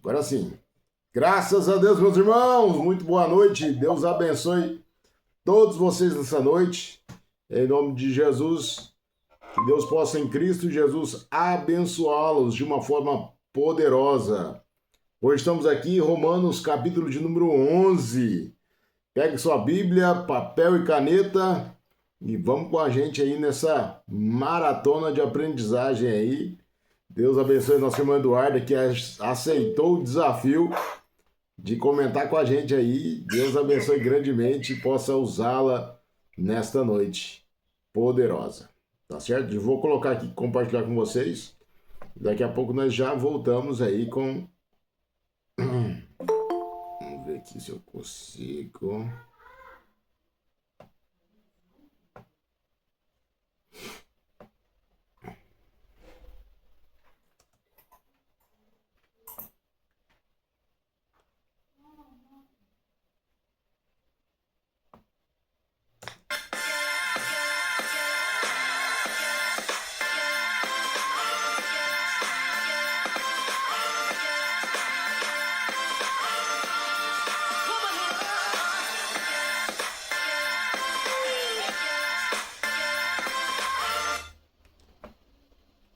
Agora sim. Graças a Deus, meus irmãos. Muito boa noite. Deus abençoe todos vocês nessa noite. Em nome de Jesus, que Deus possa em Cristo Jesus abençoá-los de uma forma poderosa. Hoje estamos aqui em Romanos, capítulo de número 11. Pegue sua Bíblia, papel e caneta e vamos com a gente aí nessa maratona de aprendizagem aí. Deus abençoe nosso irmão Eduardo, que aceitou o desafio de comentar com a gente aí. Deus abençoe grandemente e possa usá-la nesta noite poderosa. Tá certo? Eu vou colocar aqui, compartilhar com vocês. Daqui a pouco nós já voltamos aí com... Vamos ver aqui se eu consigo...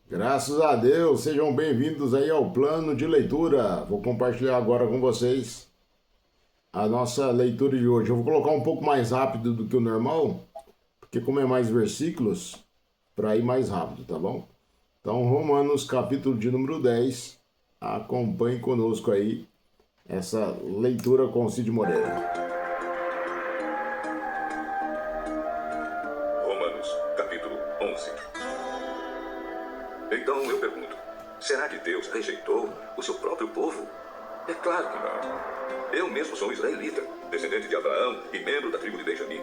Graças a Deus, sejam bem-vindos aí ao plano de leitura. Vou compartilhar agora com vocês a nossa leitura de hoje. Eu vou colocar um pouco mais rápido do que o normal, porque como é mais versículos, para ir mais rápido, tá bom? Então, Romanos, capítulo de número 10, acompanhe conosco aí essa leitura com Cid Moreira. Romanos, capítulo 11. Então eu pergunto, será que Deus rejeitou o seu próprio povo? É claro que não. Eu mesmo sou israelita, descendente de Abraão e membro da tribo de Benjamim.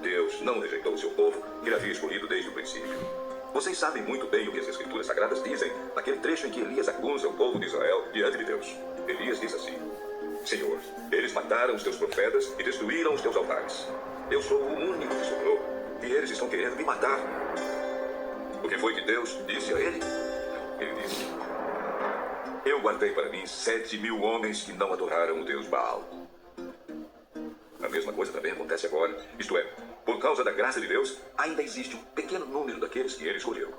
Deus não rejeitou o seu povo, que ele havia escolhido desde o princípio. Vocês sabem muito bem o que as Escrituras Sagradas dizem, naquele trecho em que Elias acusa o povo de Israel diante de Deus. Elias diz assim: Senhor, eles mataram os teus profetas e destruíram os teus altares. Eu sou o único que sobrou, e eles estão querendo me matar. O que foi que Deus disse a ele? Ele disse: Eu guardei para mim 7.000 homens que não adoraram o Deus Baal. A mesma coisa também acontece agora. Isto é, por causa da graça de Deus, ainda existe um pequeno número daqueles que ele escolheu.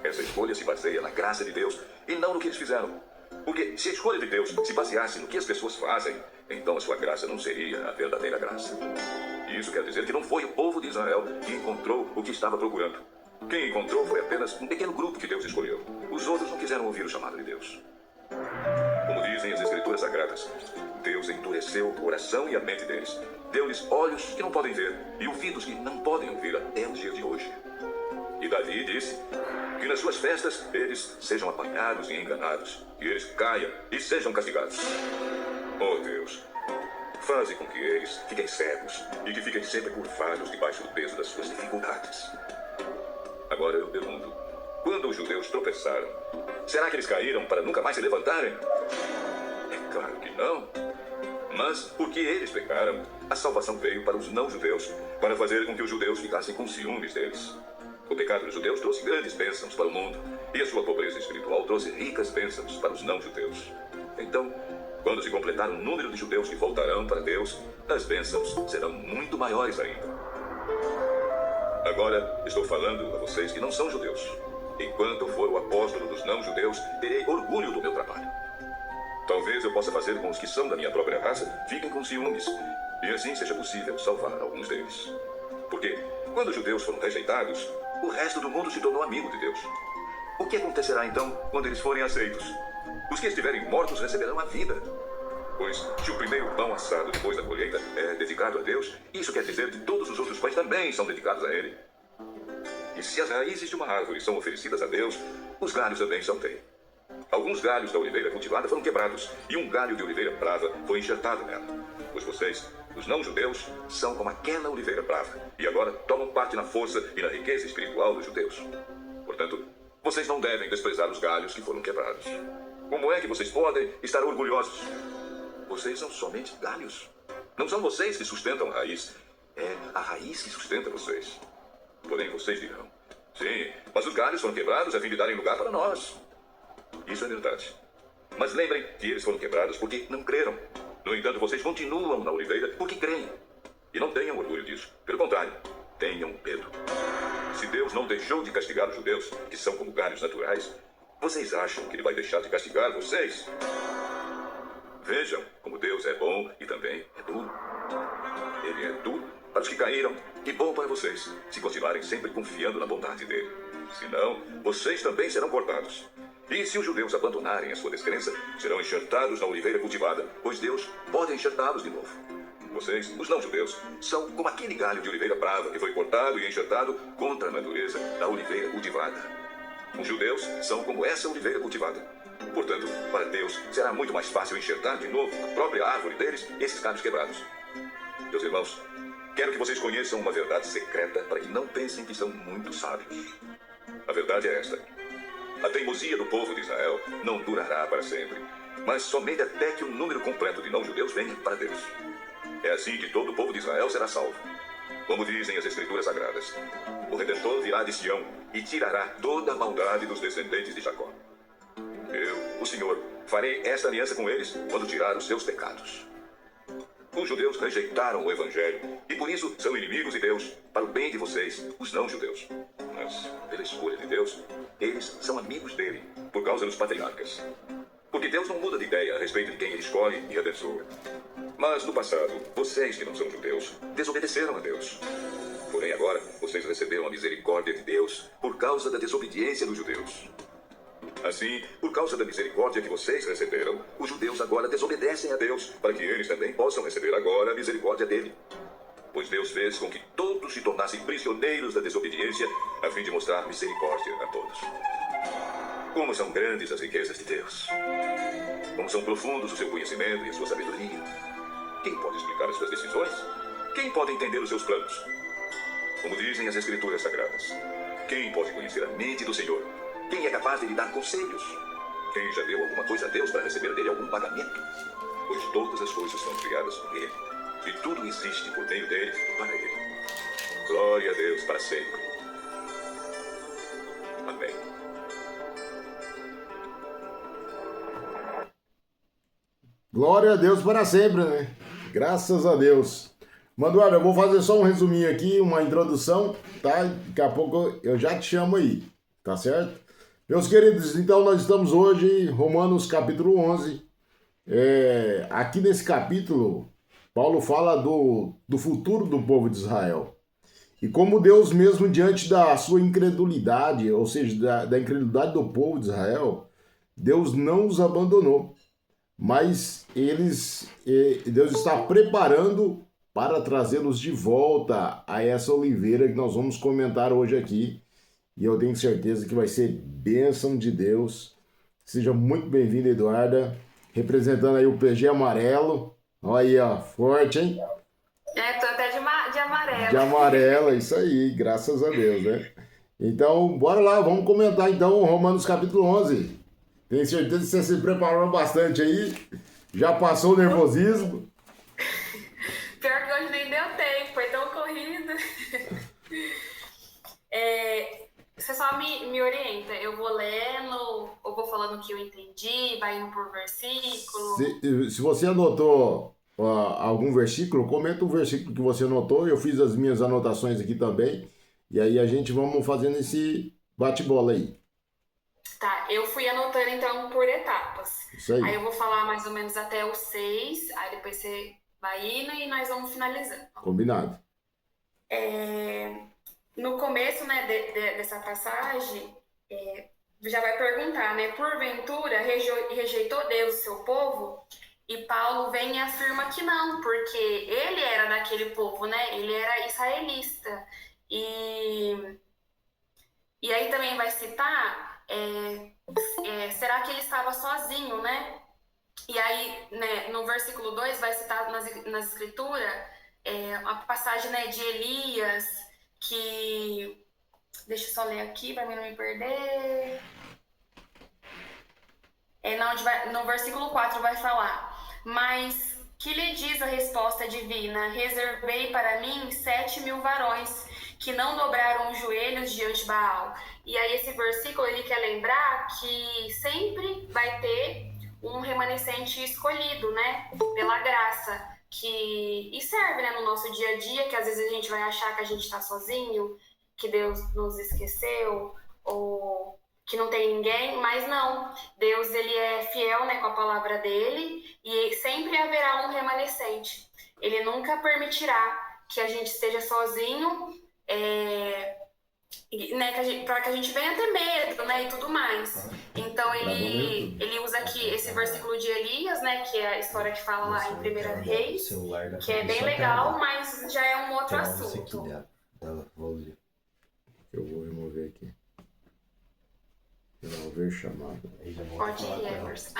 Essa escolha se baseia na graça de Deus e não no que eles fizeram. Porque se a escolha de Deus se baseasse no que as pessoas fazem, então a sua graça não seria a verdadeira graça. Isso quer dizer que não foi o povo de Israel que encontrou o que estava procurando. Quem encontrou foi apenas um pequeno grupo que Deus escolheu. Os outros não quiseram ouvir o chamado de Deus. Como dizem as Escrituras Sagradas, Deus endureceu o coração e a mente deles. Deu-lhes olhos que não podem ver e ouvidos que não podem ouvir até os dias de hoje. E Davi disse que nas suas festas eles sejam apanhados e enganados, que eles caiam e sejam castigados. Oh Deus, faze com que eles fiquem cegos e que fiquem sempre curvados debaixo do peso das suas dificuldades. Agora eu pergunto, quando os judeus tropeçaram, será que eles caíram para nunca mais se levantarem? É claro que não. Mas porque eles pecaram, a salvação veio para os não-judeus, para fazer com que os judeus ficassem com ciúmes deles. O pecado dos judeus trouxe grandes bênçãos para o mundo, e a sua pobreza espiritual trouxe ricas bênçãos para os não-judeus. Então, quando se completar o número de judeus que voltarão para Deus, as bênçãos serão muito maiores ainda. Agora estou falando a vocês que não são judeus. Enquanto eu for o apóstolo dos não-judeus, terei orgulho do meu trabalho. Talvez eu possa fazer com os que são da minha própria raça fiquem com ciúmes, e assim seja possível salvar alguns deles. Porque quando os judeus foram rejeitados, o resto do mundo se tornou amigo de Deus. O que acontecerá então quando eles forem aceitos? Os que estiverem mortos receberão a vida. Pois se o primeiro pão assado depois da colheita é dedicado a Deus, isso quer dizer que todos os outros pães também são dedicados a Ele. E se as raízes de uma árvore são oferecidas a Deus, os galhos também são dele. Alguns galhos da oliveira cultivada foram quebrados, e um galho de oliveira brava foi enxertado nela. Pois vocês, os não-judeus, são como aquela oliveira brava, e agora tomam parte na força e na riqueza espiritual dos judeus. Portanto, vocês não devem desprezar os galhos que foram quebrados. Como é que vocês podem estar orgulhosos? Vocês são somente galhos. Não são vocês que sustentam a raiz. É a raiz que sustenta vocês. Porém, vocês dirão: sim, mas os galhos foram quebrados a fim de darem lugar para nós. Isso é verdade. Mas lembrem que eles foram quebrados porque não creram. No entanto, vocês continuam na oliveira porque creem. E não tenham orgulho disso. Pelo contrário, tenham medo. Se Deus não deixou de castigar os judeus, que são como galhos naturais, vocês acham que Ele vai deixar de castigar vocês? Vejam como Deus é bom e também é duro. Ele é duro para os que caíram e bom para vocês, se continuarem sempre confiando na bondade dele. Senão, vocês também serão cortados. E se os judeus abandonarem a sua descrença, serão enxertados na oliveira cultivada, pois Deus pode enxertá-los de novo. Vocês, os não-judeus, são como aquele galho de oliveira brava que foi cortado e enxertado contra a natureza da oliveira cultivada. Os judeus são como essa oliveira cultivada. Portanto, para Deus, será muito mais fácil enxertar de novo a própria árvore deles, esses galhos quebrados. Meus irmãos, quero que vocês conheçam uma verdade secreta para que não pensem que são muito sábios. A verdade é esta. A teimosia do povo de Israel não durará para sempre, mas somente até que o número completo de não-judeus venha para Deus. É assim que todo o povo de Israel será salvo. Como dizem as Escrituras Sagradas, o Redentor virá de Sião e tirará toda a maldade dos descendentes de Jacó. Eu, o Senhor, farei esta aliança com eles quando tirar os seus pecados. Os judeus rejeitaram o Evangelho e por isso são inimigos de Deus, para o bem de vocês, os não-judeus. Mas, pela escolha de Deus, eles são amigos dele, por causa dos patriarcas. Porque Deus não muda de ideia a respeito de quem ele escolhe e abençoa. Mas no passado, vocês que não são judeus, desobedeceram a Deus. Porém agora, vocês receberam a misericórdia de Deus por causa da desobediência dos judeus. Assim, por causa da misericórdia que vocês receberam, os judeus agora desobedecem a Deus, para que eles também possam receber agora a misericórdia dele. Pois Deus fez com que todos se tornassem prisioneiros da desobediência, a fim de mostrar misericórdia a todos. Como são grandes as riquezas de Deus! Como são profundos o seu conhecimento e a sua sabedoria! Quem pode explicar as suas decisões? Quem pode entender os seus planos? Como dizem as Escrituras Sagradas, quem pode conhecer a mente do Senhor? Quem é capaz de lhe dar conselhos? Quem já deu alguma coisa a Deus para receber dele algum pagamento? Pois todas as coisas foram criadas por ele, e tudo existe por meio dele, para ele. Glória a Deus para sempre. Amém. Glória a Deus para sempre, né? Graças a Deus. Manduardo, eu vou fazer só um resuminho aqui, uma introdução, tá? Daqui a pouco eu já te chamo aí, tá certo? Meus queridos, então nós estamos hoje em Romanos capítulo 11. Aqui nesse capítulo, Paulo fala do futuro do povo de Israel. E como Deus mesmo, diante da sua incredulidade, ou seja, da incredulidade do povo de Israel, Deus não os abandonou. Mas Deus está preparando para trazê-los de volta a essa oliveira que nós vamos comentar hoje aqui. E eu tenho certeza que vai ser bênção de Deus. Seja muito bem-vinda, Eduarda, representando aí o PG amarelo. Olha aí, ó, forte, hein? Tô até de amarelo. De amarelo, isso aí, graças a Deus, né? Então, bora lá, vamos comentar então Romanos capítulo 11. Tenho certeza que você se preparou bastante aí, já passou o nervosismo. Pior que hoje nem deu tempo, foi tão corrido. Você só me orienta, eu vou lendo, ou vou falando o que eu entendi, vai indo por versículo. Se você anotou algum versículo, comenta o versículo que você anotou, eu fiz as minhas anotações aqui também, e aí a gente vamos fazendo esse bate-bola aí. Tá, eu fui anotando então por etapas. Isso aí. Aí eu vou falar mais ou menos até o 6, aí depois você vai indo e nós vamos finalizando. Combinado. No começo, né, dessa passagem, já vai perguntar, né? Porventura rejeitou Deus o seu povo? E Paulo vem e afirma que não, porque ele era daquele povo, né? Ele era israelita. E aí também vai citar... será que ele estava sozinho, né? E aí, né, no versículo 2 vai citar nas escrituras a passagem, né, de Elias, que... Deixa eu só ler aqui para mim não me perder. No versículo 4 vai falar: mas que lhe diz a resposta divina? Reservei para mim 7.000 varões que não dobraram os joelhos diante de Baal. E aí esse versículo ele quer lembrar que sempre vai ter um remanescente escolhido, né? Pela graça. E serve, né, no nosso dia a dia, que às vezes a gente vai achar que a gente está sozinho, que Deus nos esqueceu, ou que não tem ninguém, mas não. Deus, ele é fiel, né, com a palavra dele, e sempre haverá um remanescente. Ele nunca permitirá que a gente esteja sozinho, né, para que a gente venha ter medo, né, e tudo mais. Então ele usa aqui esse versículo de Elias, né, que é a história que fala lá em 1 Reis, que é bem legal, mas já é um outro assunto. Eu vou remover aqui. Remover chamada. Pode ir, Emerson.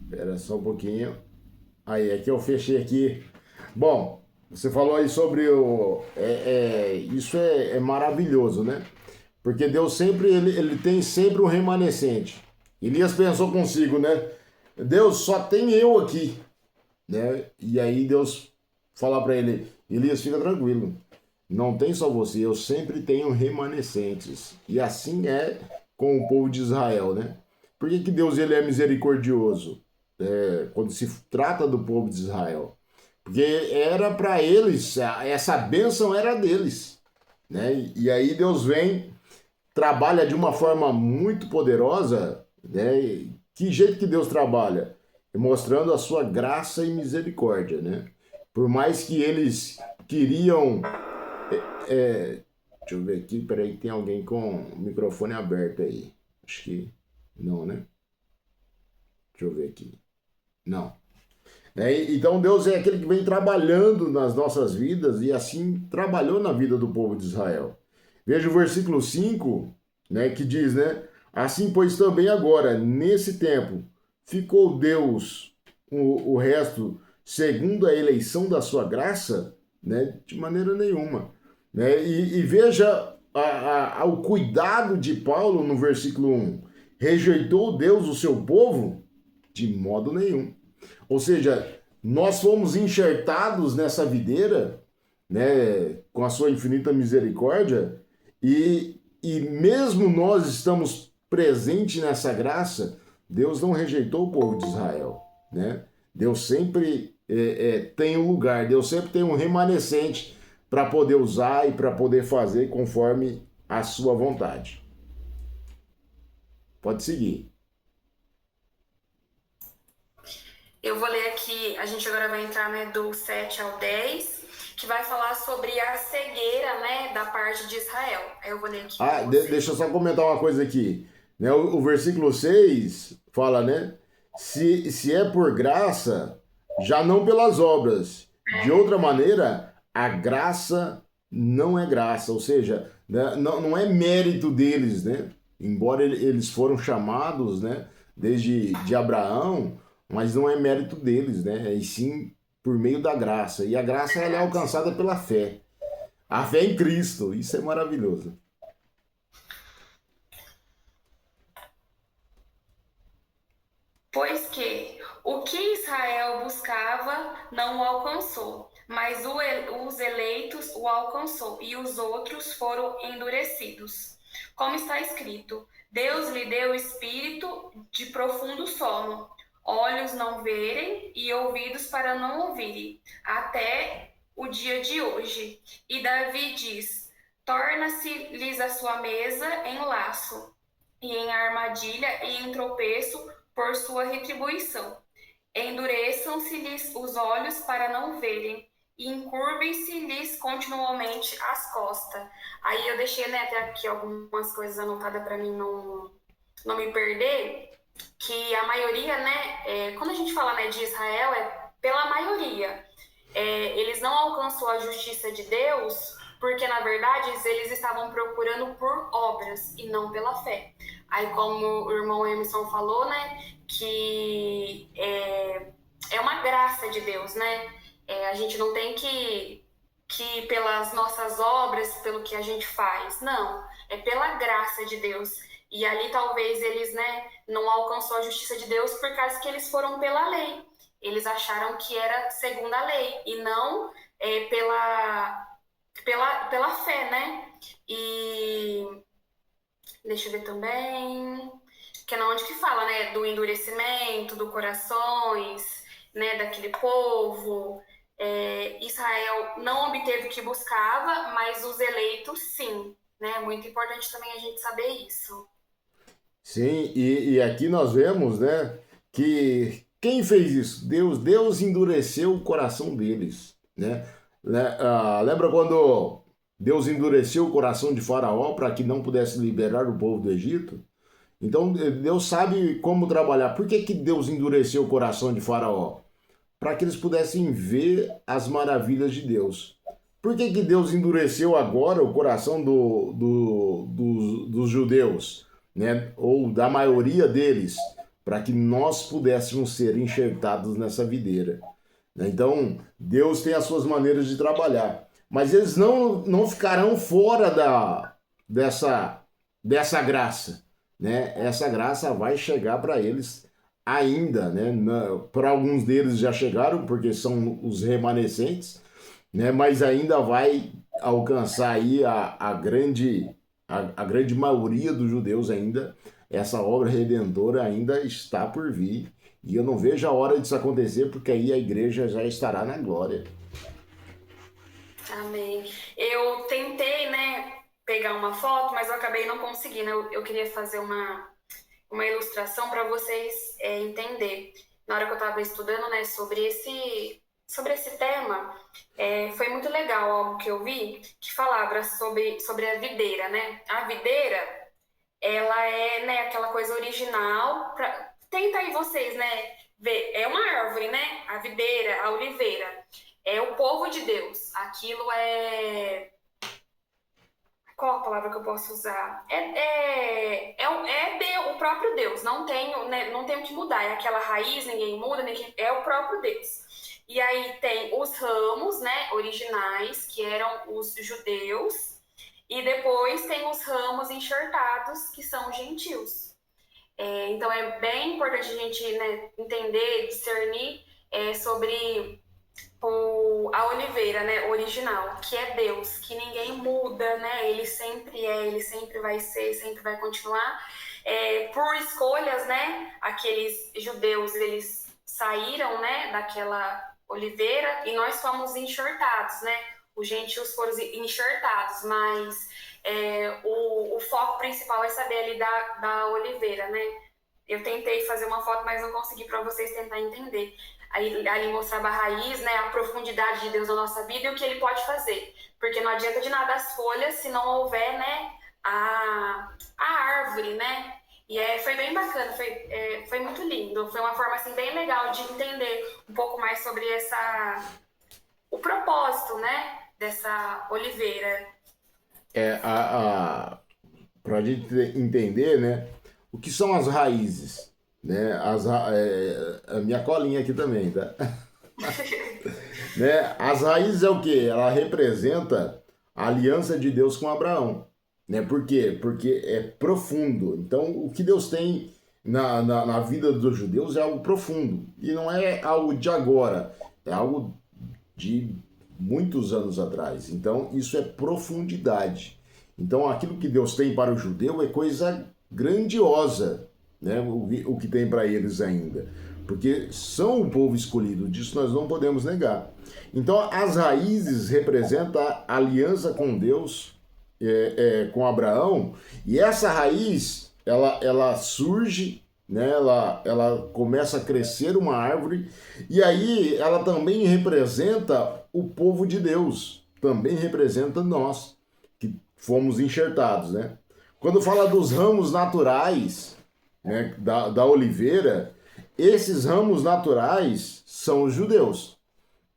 Espera só um pouquinho. Aí, é que eu fechei aqui. Bom, você falou aí sobre o... isso é maravilhoso, né? Porque Deus sempre, ele tem sempre um remanescente. Elias pensou consigo, né? Deus, só tem eu aqui, né? E aí Deus fala para ele, Elias, fica tranquilo. Não tem só você, eu sempre tenho remanescentes. E assim é com o povo de Israel, né? Por que Deus ele é misericordioso quando se trata do povo de Israel? Porque era para eles, essa bênção era deles, né? E aí Deus vem, trabalha de uma forma muito poderosa, né? Que jeito que Deus trabalha? Mostrando a sua graça e misericórdia, né? Por mais que eles queriam... deixa eu ver aqui, peraí, tem alguém com o microfone aberto aí. Acho que não, né? Deixa eu ver aqui. Não. Então Deus é aquele que vem trabalhando nas nossas vidas e assim trabalhou na vida do povo de Israel. Veja o versículo 5, né, que diz, né? Assim, pois também agora, nesse tempo, ficou Deus o resto segundo a eleição da sua graça, né? De maneira nenhuma. Né? E veja o cuidado de Paulo no versículo 1. Rejeitou Deus o seu povo? De modo nenhum. Ou seja, nós fomos enxertados nessa videira, né, com a sua infinita misericórdia, e mesmo nós estamos presentes nessa graça, Deus não rejeitou o povo de Israel, né? Deus sempre tem um lugar, Deus sempre tem um remanescente para poder usar e para poder fazer conforme a sua vontade. Pode seguir. Eu vou ler aqui, a gente agora vai entrar, né, do 7 ao 10, que vai falar sobre a cegueira, né, da parte de Israel. Aí eu vou ler aqui. Deixa eu só comentar uma coisa aqui. Né, o versículo 6 fala, né? Se é por graça, já não pelas obras. De outra maneira, a graça não é graça. Ou seja, né, não é mérito deles, né? Embora eles foram chamados, né, desde de Abraão, mas não é mérito deles, né? E sim por meio da graça. E a graça ela é alcançada pela fé. A fé em Cristo. Isso é maravilhoso. Pois que o que Israel buscava não o alcançou, mas os eleitos o alcançou, e os outros foram endurecidos. Como está escrito, Deus lhe deu espírito de profundo sono, olhos não verem e ouvidos para não ouvirem, até o dia de hoje. E Davi diz, torna-se-lhes a sua mesa em laço, e em armadilha e em tropeço, por sua retribuição. Endureçam-se-lhes os olhos para não verem, e encurvem-se-lhes continuamente as costas. Aí eu deixei, né, até aqui algumas coisas anotadas para mim não me perder, que a maioria, né, quando a gente fala, né, de Israel, é pela maioria. Eles não alcançou a justiça de Deus porque, na verdade, eles estavam procurando por obras e não pela fé. Aí, como o irmão Emerson falou, né, que é uma graça de Deus, né? A gente não tem que pelas nossas obras, pelo que a gente faz. Não, é pela graça de Deus. E ali talvez eles, né, não alcançou a justiça de Deus por causa que eles foram pela lei. Eles acharam que era segundo a lei e não pela fé, né? E Deixa eu ver também. Que é na onde que fala, né? Do endurecimento, do corações, né? Daquele povo. Israel não obteve o que buscava, mas os eleitos sim. Né? É muito importante também a gente saber isso. Sim, e aqui nós vemos, né, que quem fez isso? Deus. Deus endureceu o coração deles, né? Lembra quando Deus endureceu o coração de Faraó para que não pudesse liberar o povo do Egito? Então Deus sabe como trabalhar. Por que Deus endureceu o coração de Faraó? Para que eles pudessem ver as maravilhas de Deus. Por que Deus endureceu agora o coração dos judeus, né? Ou da maioria deles, para que nós pudéssemos ser enxertados nessa videira, né? Então, Deus tem as suas maneiras de trabalhar, mas eles não ficarão fora dessa graça, né? Essa graça vai chegar para eles ainda, né? Para alguns deles já chegaram, porque são os remanescentes, né? Mas ainda vai alcançar aí a grande maioria dos judeus ainda. Essa obra redentora ainda está por vir. E eu não vejo a hora disso acontecer, porque aí a igreja já estará na glória. Amém. Eu tentei, né, pegar uma foto, mas eu acabei não conseguindo. Eu queria fazer uma ilustração para vocês entender. Na hora que eu estava estudando, né, sobre esse tema, foi muito legal algo que eu vi que falava sobre a videira, né? A videira, ela é, né, aquela coisa original. Tenta aí vocês, né, ver. É uma árvore, né? A videira, a oliveira. É o povo de Deus. Aquilo é... Qual a palavra que eu posso usar? O próprio Deus. Não tem, né, não tem o que mudar. É aquela raiz, ninguém muda, é o próprio Deus. E aí tem os ramos, né, originais, que eram os judeus. E depois tem os ramos enxertados, que são os gentios. Então é bem importante a gente, né, entender, discernir sobre a oliveira, né, original, que é Deus, que ninguém muda, né? Ele sempre ele sempre vai ser, sempre vai continuar. Por escolhas, né? Aqueles judeus, eles saíram, né, daquela oliveira e nós fomos enxertados, né? Os gentios foram enxertados, mas o foco principal é saber ali da oliveira, né? Eu tentei fazer uma foto, mas não consegui para vocês tentar entender. Ali mostrava a raiz, né, a profundidade de Deus na nossa vida e o que ele pode fazer. Porque não adianta de nada as folhas se não houver, né, a árvore, né? E foi bem bacana, foi muito lindo. Foi uma forma assim, bem legal de entender um pouco mais sobre o propósito, né, dessa oliveira. Para a gente entender, né, o que são as raízes, né? A minha colinha aqui também, tá? Né? As raízes é o quê? Ela representa a aliança de Deus com Abraão, né? Por quê? Porque é profundo. Então, o que Deus tem na vida dos judeus é algo profundo. E não é algo de agora, é algo de muitos anos atrás. Então, isso é profundidade. Então, aquilo que Deus tem para o judeu é coisa grandiosa, né? O que tem para eles ainda, porque são o povo escolhido, disso nós não podemos negar. Então as raízes representam a aliança com Deus, com Abraão, e essa raiz ela surge, né? Ela começa a crescer uma árvore, e aí ela também representa o povo de Deus, também representa nós que fomos enxertados, né? Quando fala dos ramos naturais, né, da oliveira, esses ramos naturais são os judeus,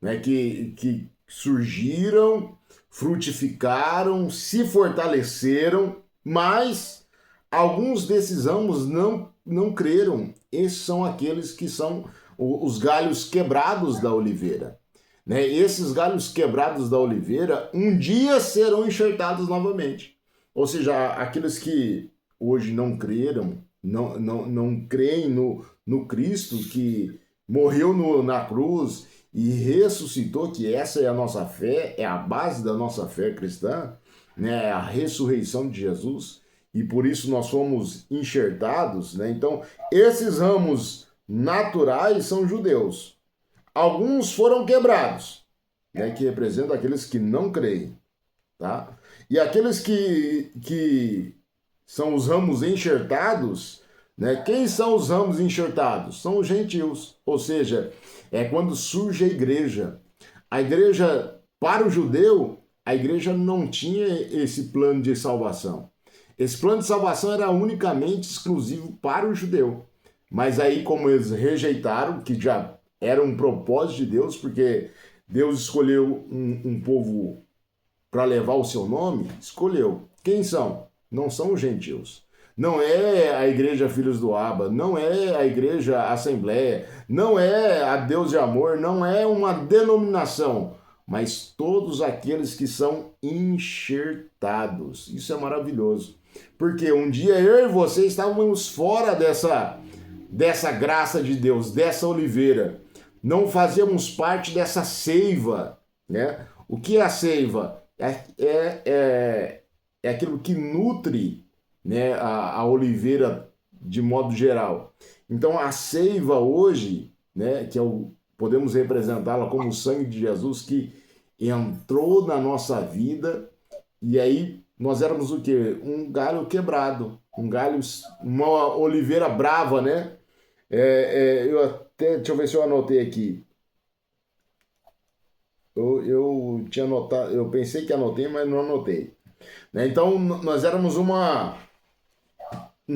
né, que surgiram, frutificaram, se fortaleceram, mas alguns desses ramos não creram. Esses são aqueles que são os galhos quebrados da oliveira. Né? Esses galhos quebrados da oliveira um dia serão enxertados novamente. Ou seja, aqueles que hoje não creram, não creem no Cristo que morreu na cruz e ressuscitou, que essa é a nossa fé, é a base da nossa fé cristã, né? A ressurreição de Jesus. e por isso nós fomos enxertados, né? Então, esses ramos naturais são judeus. Alguns foram quebrados, né? Que representam aqueles que não creem, tá? E aqueles que são os ramos enxertados, né? Quem são os ramos enxertados? São os gentios, ou seja, é quando surge a igreja. A igreja, para o judeu, a igreja não tinha esse plano de salvação. Esse plano de salvação era unicamente exclusivo para o judeu. Mas aí, como eles rejeitaram, que já era um propósito de Deus, porque Deus escolheu um povo para levar o seu nome, escolheu. Quem são? Não são os gentios. Não é a igreja Filhos do Abba, não é a igreja Assembleia, não é a Deus de Amor, não é uma denominação, mas todos aqueles que são enxertados. Isso é maravilhoso. Porque um dia eu e você estávamos fora dessa graça de Deus, dessa oliveira. Não fazíamos parte dessa seiva, né? O que é a seiva? É aquilo que nutre, né, a oliveira de modo geral. Então a seiva hoje, né, que podemos representá-la como o sangue de Jesus que entrou na nossa vida, e aí nós éramos o quê? Um galho quebrado, uma oliveira brava, né? Deixa eu ver se eu anotei aqui. Eu tinha anotado, eu pensei que anotei, mas não anotei. Né? Então nós éramos um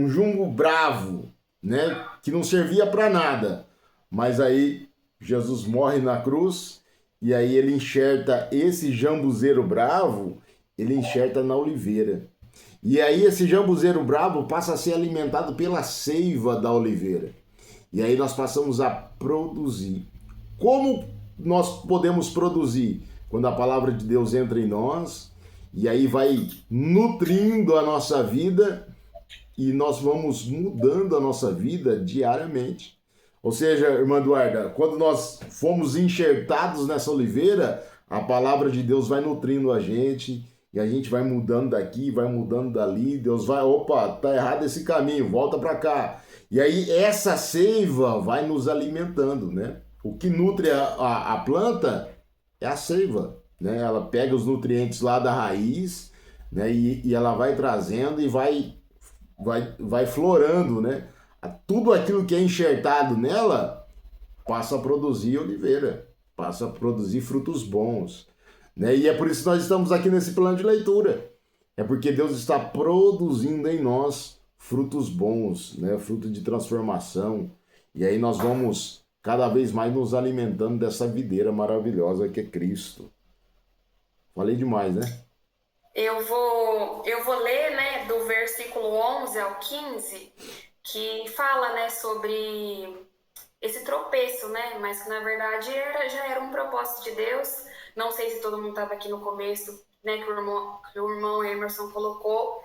junco bravo, né? Que não servia para nada. Mas aí Jesus morre na cruz e aí ele enxerta esse jambuzeiro bravo, ele enxerta na oliveira. E aí esse jambuzeiro bravo passa a ser alimentado pela seiva da oliveira. E aí nós passamos a produzir. Como nós podemos produzir? Quando a palavra de Deus entra em nós, e aí vai nutrindo a nossa vida, e nós vamos mudando a nossa vida diariamente. Ou seja, irmã Eduarda, quando nós fomos enxertados nessa oliveira, a palavra de Deus vai nutrindo a gente, e a gente vai mudando daqui, vai mudando dali, Deus vai, opa, tá errado esse caminho, volta para cá. E aí essa seiva vai nos alimentando, né? O que nutre a planta é a seiva, né? Ela pega os nutrientes lá da raiz, né? E ela vai trazendo e vai florando, né? Tudo aquilo que é enxertado nela passa a produzir oliveira, passa a produzir frutos bons, né? E é por isso que nós estamos aqui nesse plano de leitura. É porque Deus está produzindo em nós frutos bons, né? Fruto de transformação. E aí nós vamos cada vez mais nos alimentando dessa videira maravilhosa que é Cristo. Falei demais, né? Eu vou ler, né, do versículo 11 ao 15, que fala, né, sobre esse tropeço, né, mas que na verdade já era um propósito de Deus. Não sei se todo mundo estava aqui no começo, né, que o irmão Emerson colocou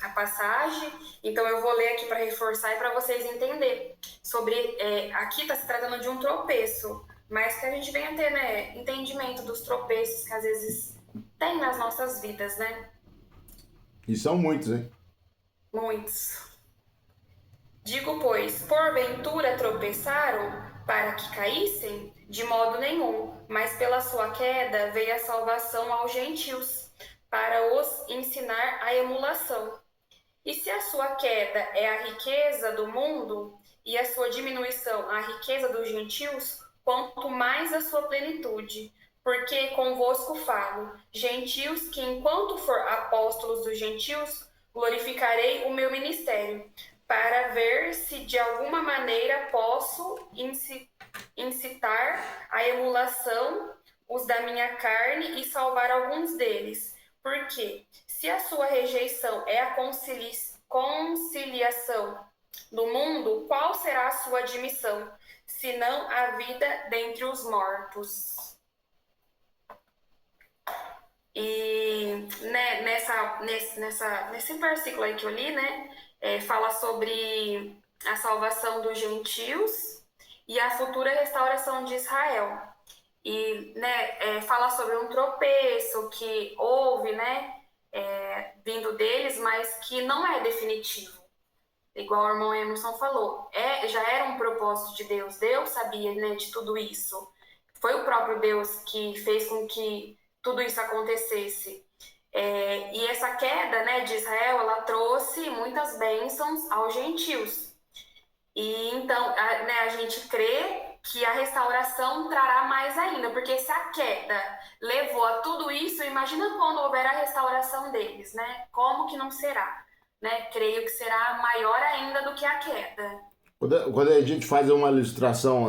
a passagem. Então eu vou ler aqui para reforçar e para vocês entenderem sobre, aqui está se tratando de um tropeço, mas que a gente venha ter, né, entendimento dos tropeços que às vezes tem nas nossas vidas, né? E são muitos, hein? Muitos. Digo, pois, porventura tropeçaram para que caíssem? De modo nenhum, mas pela sua queda veio a salvação aos gentios, para os ensinar a emulação. E se a sua queda é a riqueza do mundo, e a sua diminuição a riqueza dos gentios, quanto mais a sua plenitude. Porque convosco falo, gentios, que enquanto for apóstolos dos gentios, glorificarei o meu ministério, para ver se de alguma maneira posso incitar a emulação os da minha carne e salvar alguns deles. Porque se a sua rejeição é a conciliação do mundo, qual será a sua admissão, senão a vida dentre os mortos? E né, nesse versículo aí que eu li, né, fala sobre a salvação dos gentios e a futura restauração de Israel. E né, fala sobre um tropeço que houve, né, vindo deles, mas que não é definitivo. Igual o irmão Emerson falou, já era um propósito de Deus. Deus sabia, né, de tudo isso. Foi o próprio Deus que fez com que tudo isso acontecesse. E essa queda, né, de Israel, ela trouxe muitas bênçãos aos gentios. E então, a gente crê que a restauração trará mais ainda, porque se a queda levou a tudo isso, imagina quando houver a restauração deles, né? Como que não será? Né? Creio que será maior ainda do que a queda. Quando a gente faz uma ilustração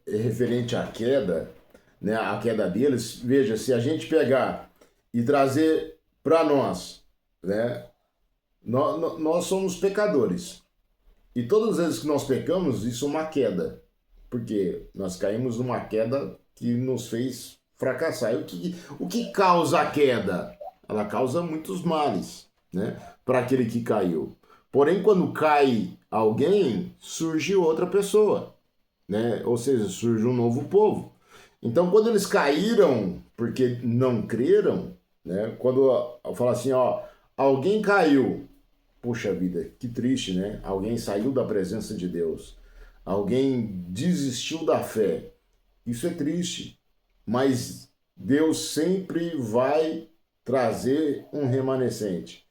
referente à queda, né, a queda deles, veja, se a gente pegar e trazer para nós, né, nós somos pecadores. E todas as vezes que nós pecamos, isso é uma queda. Porque nós caímos numa queda que nos fez fracassar. E o que causa a queda? Ela causa muitos males, né, para aquele que caiu. Porém, quando cai alguém, surge outra pessoa, né? Ou seja, surge um novo povo. Então, quando eles caíram porque não creram, né? Quando eu falo assim, ó, alguém caiu, poxa vida, que triste, né? Alguém saiu da presença de Deus, alguém desistiu da fé. Isso é triste, mas Deus sempre vai trazer um remanescente.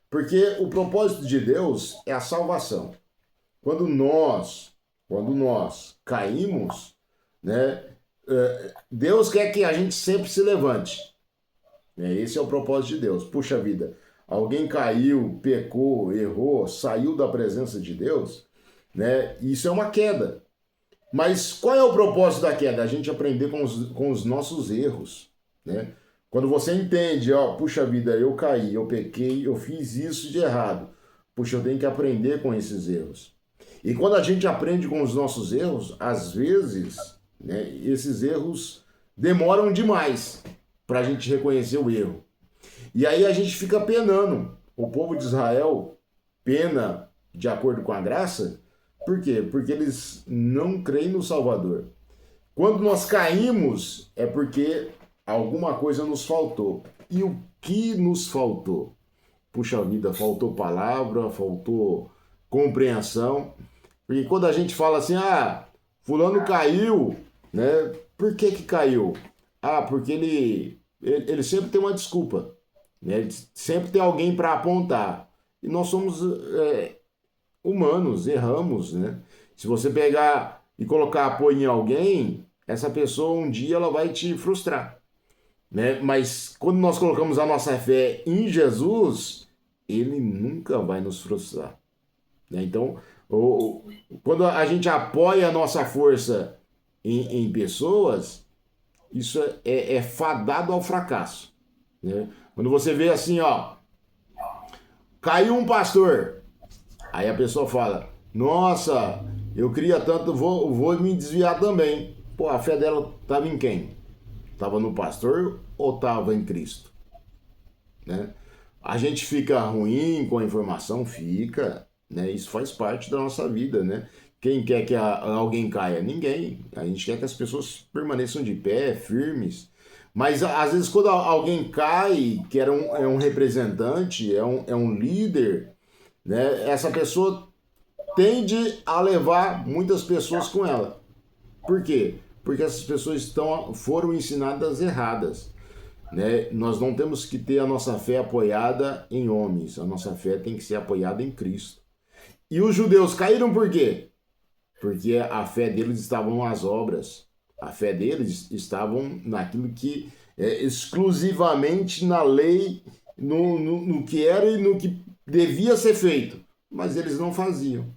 Porque o propósito de Deus é a salvação. Quando nós caímos, né, Deus quer que a gente sempre se levante. Esse é o propósito de Deus. Puxa vida, alguém caiu, pecou, errou, saiu da presença de Deus, né? Isso é uma queda. Mas qual é o propósito da queda? A gente aprender com os nossos erros, né? Quando você entende, ó, puxa vida, eu caí, eu pequei, eu fiz isso de errado. Puxa, eu tenho que aprender com esses erros. E quando a gente aprende com os nossos erros, às vezes, né, esses erros demoram demais para a gente reconhecer o erro. E aí a gente fica penando. O povo de Israel pena de acordo com a graça. Por quê? Porque eles não creem no Salvador. Quando nós caímos, é porque alguma coisa nos faltou. E o que nos faltou? Puxa vida, faltou palavra, faltou compreensão. Porque quando a gente fala assim, fulano caiu, né? Por que caiu? Porque ele sempre tem uma desculpa, né? Ele sempre tem alguém para apontar. E nós somos humanos, erramos, né? Se você pegar e colocar apoio em alguém, essa pessoa um dia ela vai te frustrar, né? Mas quando nós colocamos a nossa fé em Jesus, ele nunca vai nos frustrar, né? Então, quando a gente apoia a nossa força em pessoas, isso é fadado ao fracasso, né? Quando você vê assim, ó, caiu um pastor, aí a pessoa fala, nossa, eu queria tanto, vou me desviar também. Pô, a fé dela estava em quem? Estava no pastor ou estava em Cristo? Né? A gente fica ruim com a informação? Fica, né? Isso faz parte da nossa vida, né? Quem quer que alguém caia? Ninguém. A gente quer que as pessoas permaneçam de pé, firmes. Mas às vezes quando alguém cai, que é um representante, é um líder, né? Essa pessoa tende a levar muitas pessoas com ela. Por quê? Porque essas pessoas foram ensinadas erradas, né? Nós não temos que ter a nossa fé apoiada em homens, a nossa fé tem que ser apoiada em Cristo. E os judeus caíram por quê? Porque a fé deles estava nas obras, a fé deles estavam naquilo que exclusivamente na lei, no que era e no que devia ser feito, mas eles não faziam.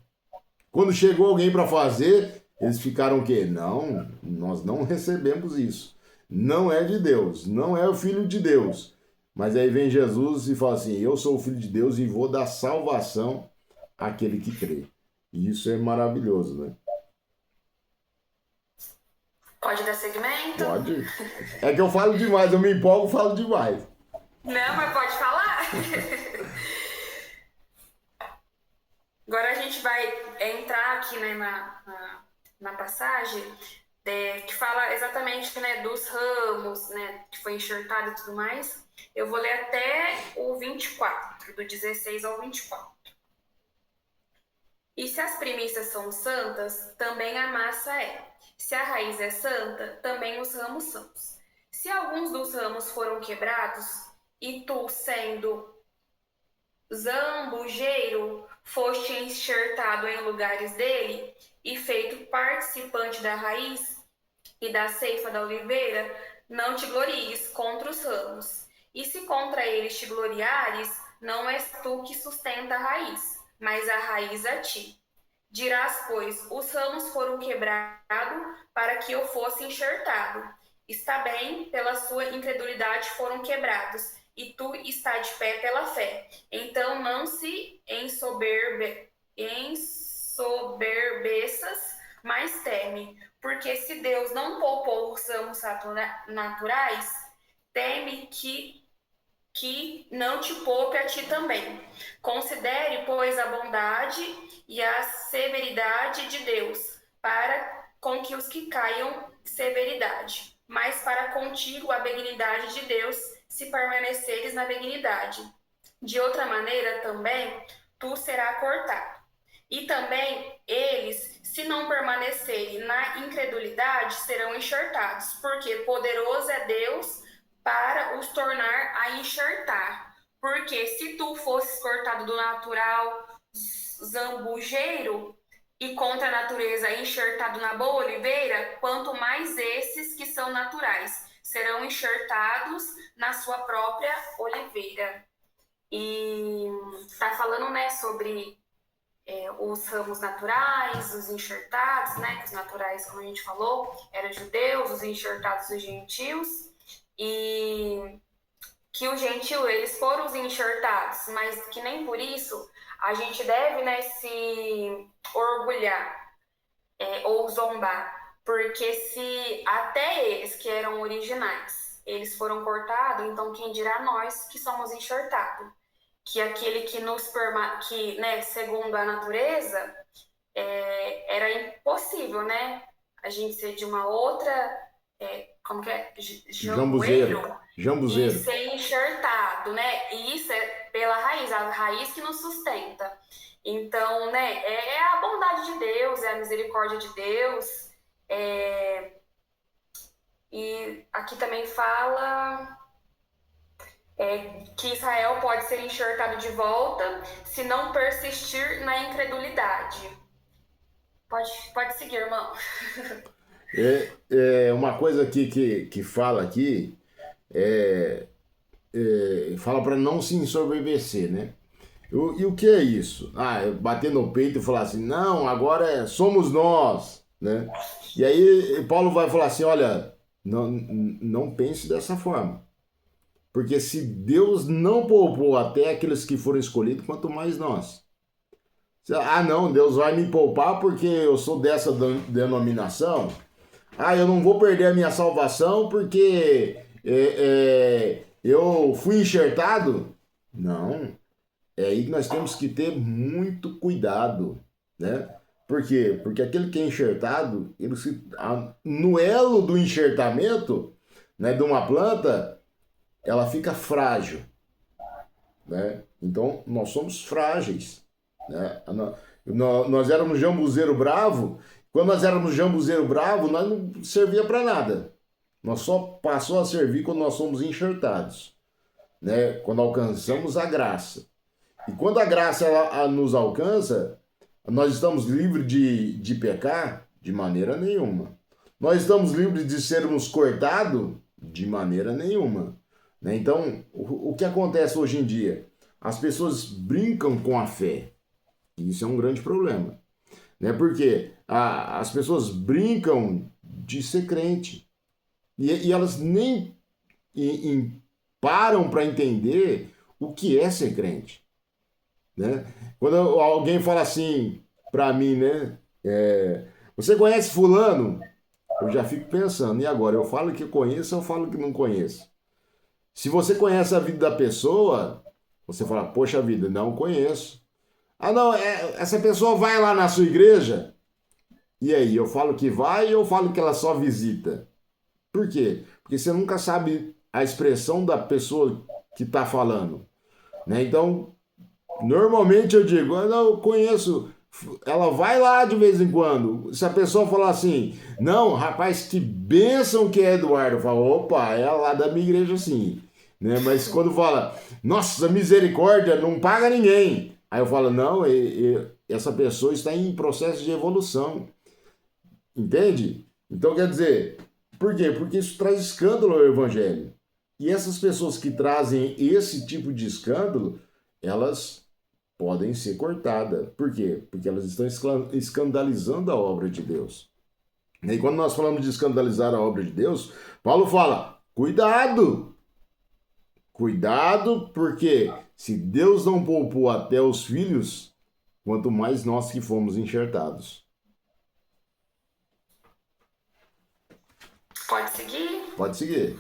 Quando chegou alguém para fazer, eles ficaram o quê? Não, nós não recebemos isso. Não é de Deus, não é o Filho de Deus. Mas aí vem Jesus e fala assim, eu sou o Filho de Deus e vou dar salvação àquele que crê. E isso é maravilhoso, né? Pode dar segmento? Pode. É que eu falo demais, eu me empolgo e falo demais. Não, mas pode falar. Agora a gente vai entrar aqui, né, na passagem que fala exatamente, né, dos ramos, né, que foi enxertado e tudo mais. Eu vou ler até o 24, do 16 ao 24. E se as primícias são santas, também a massa é. Se a raiz é santa, também os ramos são. Se alguns dos ramos foram quebrados, e tu, sendo zambujeiro, foste enxertado em lugares dele, e feito participante da raiz e da ceifa da oliveira, não te glories contra os ramos. E se contra eles te gloriares, não és tu que sustenta a raiz, mas a raiz a ti. Dirás, pois, os ramos foram quebrados para que eu fosse enxertado. Está bem, pela sua incredulidade foram quebrados, e tu está de pé pela fé. Então não se ensoberbeças, mas teme, porque se Deus não poupou os ramos naturais, teme que não te poupe a ti também. Considere, pois, a bondade e a severidade de Deus, para com que os que caiam severidade, mas para contigo a benignidade de Deus, se permaneceres na benignidade. De outra maneira também, tu será cortado. E também eles, se não permanecerem na incredulidade, serão enxertados, porque poderoso é Deus para os tornar a enxertar. Porque se tu fosses cortado do natural zambujeiro e contra a natureza enxertado na boa oliveira, quanto mais esses que são naturais serão enxertados na sua própria oliveira. E está falando, né, sobre os ramos naturais, os enxertados, né, que os naturais, como a gente falou, eram judeus, os enxertados, os gentios, e que os gentios, eles foram os enxertados, mas que nem por isso a gente deve, né, se orgulhar ou zombar, porque se até eles que eram originais, eles foram cortados, então quem dirá nós que somos enxertados? Que aquele que né, segundo a natureza, era impossível, né, a gente ser de uma outra, como que é? Jambuzeiro. E ser enxertado, né? E isso é pela raiz, a raiz que nos sustenta. Então, né, é a bondade de Deus, é a misericórdia de Deus. E aqui também fala que Israel pode ser enxertado de volta se não persistir na incredulidade. Pode seguir, irmão. Uma coisa aqui que fala aqui, fala para não se ensoberbecer, né? E o que é isso? Bater no peito e falar assim, não, agora somos nós, né? E aí Paulo vai falar assim, olha, não pense dessa forma. Porque se Deus não poupou até aqueles que foram escolhidos, quanto mais nós. Não, Deus vai me poupar porque eu sou dessa denominação. Eu não vou perder a minha salvação porque eu fui enxertado. Não. É aí que nós temos que ter muito cuidado, né? Por quê? Porque aquele que é enxertado, no elo do enxertamento, né, de uma planta, ela fica frágil, né? Então, nós somos frágeis, né? Nós éramos jambuzeiro bravo. Quando nós éramos jambuzeiro bravo, nós não servia para nada. Nós só passou a servir quando nós somos enxertados, né? Quando alcançamos a graça. E quando a graça ela nos alcança, nós estamos livres de pecar? De maneira nenhuma. Nós estamos livres de sermos cortados? De maneira nenhuma. Então, o que acontece hoje em dia? As pessoas brincam com a fé. E isso é um grande problema. Né? Porque as pessoas brincam de ser crente. E elas nem param para entender o que é ser crente. Né? Quando alguém fala assim para mim, né? Você conhece fulano? Eu já fico pensando, e agora? Eu falo que conheço ou eu falo que não conheço? Se você conhece a vida da pessoa, você fala, poxa vida, não conheço. Não, essa pessoa vai lá na sua igreja? E aí, eu falo que vai ou eu falo que ela só visita? Por quê? Porque você nunca sabe a expressão da pessoa que está falando, né? Então, normalmente eu digo, "Ah, não, eu conheço, ela vai lá de vez em quando." Se a pessoa falar assim, não, rapaz, que bênção que é Eduardo, eu falo, opa, é lá da minha igreja sim, né? Mas quando fala, nossa, misericórdia, não paga ninguém. Aí eu falo, não, essa pessoa está em processo de evolução, entende? Então quer dizer, por quê? Porque isso traz escândalo ao evangelho. E essas pessoas que trazem esse tipo de escândalo, elas podem ser cortadas. Por quê? Porque elas estão escandalizando a obra de Deus. E quando nós falamos de escandalizar a obra de Deus, Paulo fala: cuidado! Cuidado, porque se Deus não poupou até os filhos, quanto mais nós que fomos enxertados. Pode seguir? Pode seguir.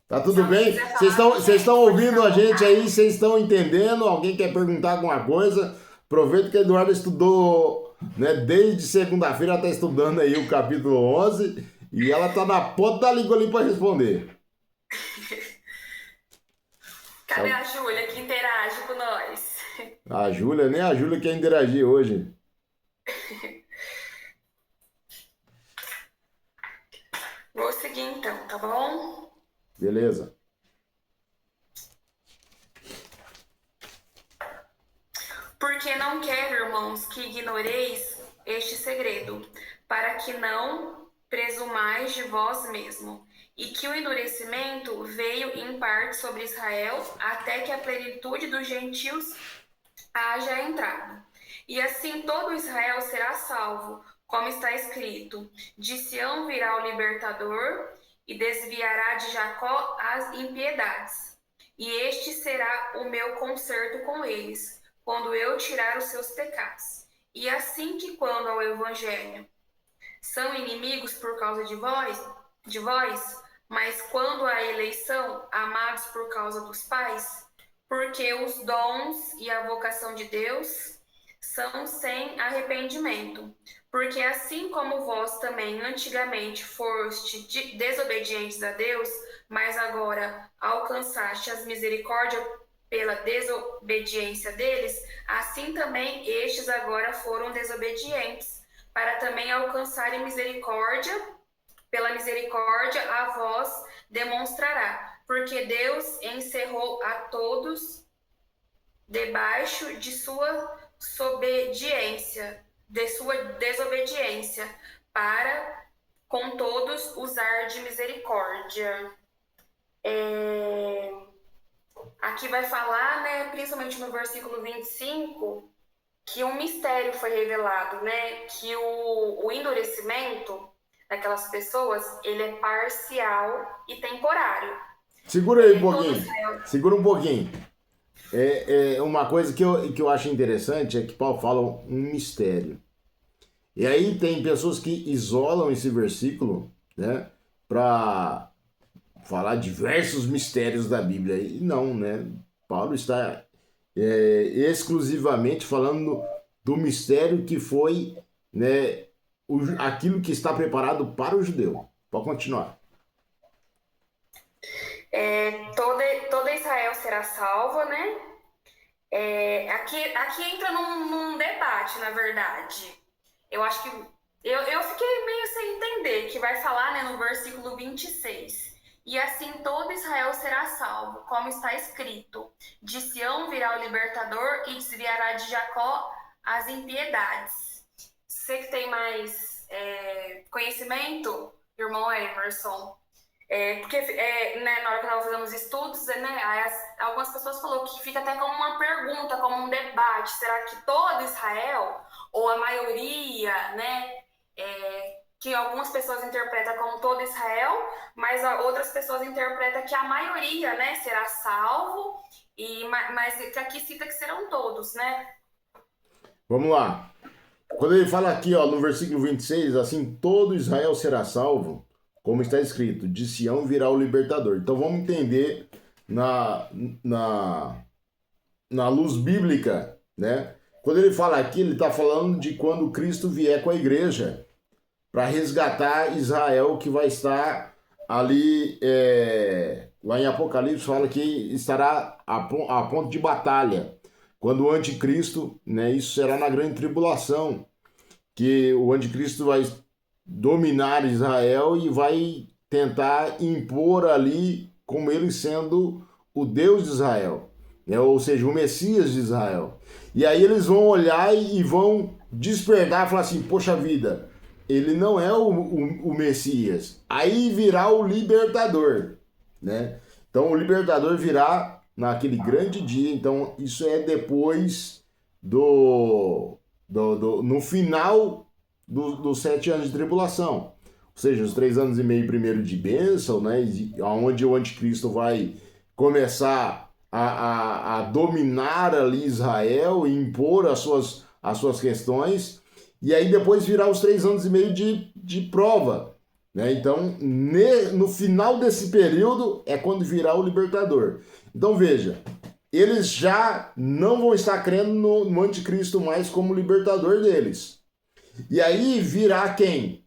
Tá tudo Se alguém bem? quiser Vocês falar, estão pode ouvindo ficar a à gente aí? vontade. Vocês estão entendendo? Alguém quer perguntar alguma coisa? Aproveita que a Eduardo estudou, né, desde segunda-feira, ela está estudando aí o capítulo 11 e ela tá na ponta da língua ali para responder. Cadê a Júlia que interage com nós? A Júlia, nem a Júlia quer interagir hoje. Vou seguir então, tá bom? Beleza. Porque não quero, irmãos, que ignoreis este segredo, para que não presumais de vós mesmo, e que o endurecimento veio em parte sobre Israel, até que a plenitude dos gentios haja entrado. E assim todo Israel será salvo, como está escrito: de Sião virá o libertador, e desviará de Jacó as impiedades. E este será o meu concerto com eles, quando eu tirar os seus pecados. E assim que quando ao evangelho são inimigos por causa de vós, mas quando à eleição, amados por causa dos pais, porque os dons e a vocação de Deus são sem arrependimento. Porque assim como vós também antigamente foste desobedientes a Deus, mas agora alcançaste as misericórdias pela desobediência deles, assim também estes agora foram desobedientes, para também alcançarem misericórdia, pela misericórdia a vós demonstrará, porque Deus encerrou a todos debaixo de sua desobediência, para com todos usar de misericórdia. Aqui vai falar, né, principalmente no versículo 25, que um mistério foi revelado, né, que o endurecimento daquelas pessoas, ele é parcial e temporário. Segura aí um Todo pouquinho. Israel. Segura um pouquinho. Uma coisa que eu acho interessante é que Paulo fala um mistério. E aí tem pessoas que isolam esse versículo, né, para falar diversos mistérios da Bíblia. E não, né? Paulo está exclusivamente falando do mistério que foi, né, aquilo que está preparado para o judeu. Pode continuar. Toda Israel será salva, né? Aqui entra num debate, na verdade. Eu acho que eu fiquei meio sem entender, que vai falar, né, no versículo 26. E assim todo Israel será salvo, como está escrito: de Sião virá o libertador e desviará de Jacó as impiedades. Você que tem mais conhecimento, irmão Emerson, porque né, na hora que eu estava fazendo os estudos, né, algumas pessoas falaram que fica até como uma pergunta, como um debate: será que todo Israel, ou a maioria, né, que algumas pessoas interpretam como todo Israel, mas outras pessoas interpretam que a maioria, né, será salvo, mas que aqui cita que serão todos, né? Vamos lá. Quando ele fala aqui, ó, no versículo 26, assim, todo Israel será salvo, como está escrito, de Sião virá o libertador. Então vamos entender na luz bíblica, né? Quando ele fala aqui, ele está falando de quando Cristo vier com a igreja para resgatar Israel, que vai estar ali, lá em Apocalipse fala que estará a ponto de batalha. Quando o anticristo, né, isso será na grande tribulação, que o anticristo vai dominar Israel e vai tentar impor ali como ele sendo o Deus de Israel, né, ou seja, o Messias de Israel. E aí eles vão olhar e vão despertar e falar assim, poxa vida, ele não é o Messias. Aí virá o libertador, né? Então o libertador virá naquele grande dia. Então isso é depois no final dos 7 anos de tribulação. Ou seja, os 3 anos e meio primeiro de bênção, né? Onde o anticristo vai começar a dominar ali Israel e impor as suas questões. E aí depois virá os 3 anos e meio de prova, né? Então, no final desse período é quando virá o libertador. Então veja, eles já não vão estar crendo no anticristo mais como libertador deles. E aí virá quem?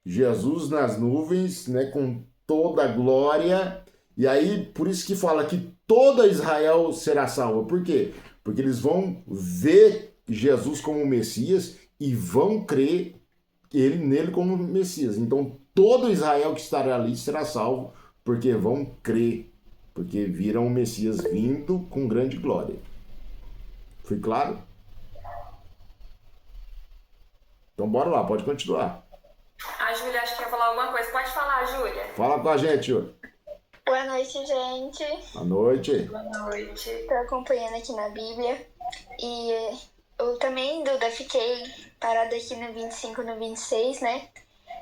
Jesus nas nuvens, né, com toda a glória. E aí, por isso que fala que toda Israel será salva. Por quê? Porque eles vão ver Jesus como Messias e vão crer nele como Messias. Então, todo Israel que estará ali será salvo, porque vão crer, porque viram o Messias vindo com grande glória. Foi claro? Então, bora lá, pode continuar. A Júlia acho que quer falar alguma coisa. Pode falar, Júlia. Fala com a gente, Júlia. Boa noite, gente. Boa noite. Boa noite. Estou acompanhando aqui na Bíblia. E eu também, Duda, fiquei parada aqui no 25, no 26, né?